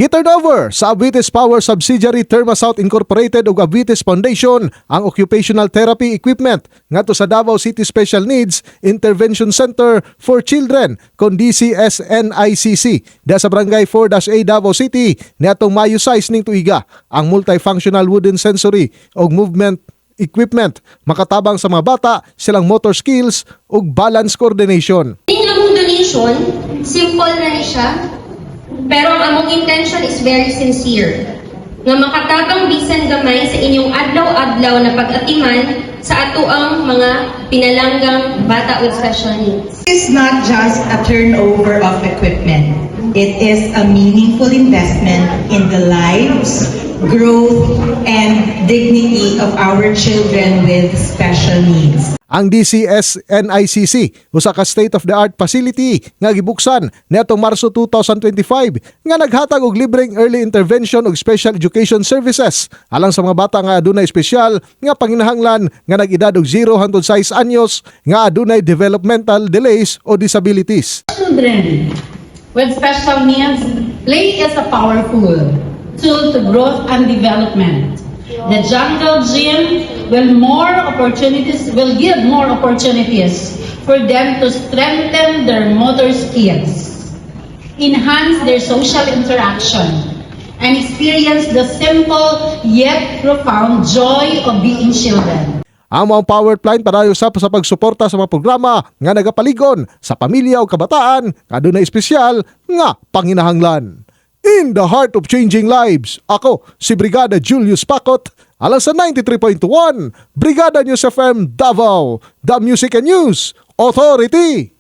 Giturn over sa Avites Power subsidiary Therma South Incorporated ug Avites Foundation ang occupational therapy equipment ngadto sa Davao City Special Needs Intervention Center for Children kon DCS-NICC da sa Barangay 4-A Davao City niadtong Mayo 6 ning tuiga. Ang multifunctional wooden sensory ug movement equipment makatabang sa mga bata silang motor skills ug balance coordination. Yung among donation, simple na ni siya. Pero ang among intention is very sincere. Nga makatabang bisan gamay sa inyong adlaw-adlaw na pag-atiman sa atoang mga pinalanggang bata with special needs. It's not just a turnover of equipment. It is a meaningful investment in the lives, growth, and dignity of our children with special needs. Ang DCS-NICC usa ka state-of-the-art facility nga gibuksan niadtong Marso 2025 nga naghatag og libreng early intervention ug special education services alang sa mga bata nga adunay espesyal nga panginahanglan nga nag-edad og 0 hangtod 6 anyos nga adunay developmental delays o disabilities. Children with special needs, play is a powerful tool to growth and development. The Jungle Gym will give more opportunities for them to strengthen their motor skills, enhance their social interaction, and experience the simple yet profound joy of being children. Ang mga powered plant padayon sa pagsuporta sa mga programa nga nagapaligon sa pamilya o kabataan nga adunay espesyal nga panginahanglan. In the heart of changing lives, ako si Brigada Julius Pacot, alang sa 93.1 Brigada News FM Davao, the Music and News Authority.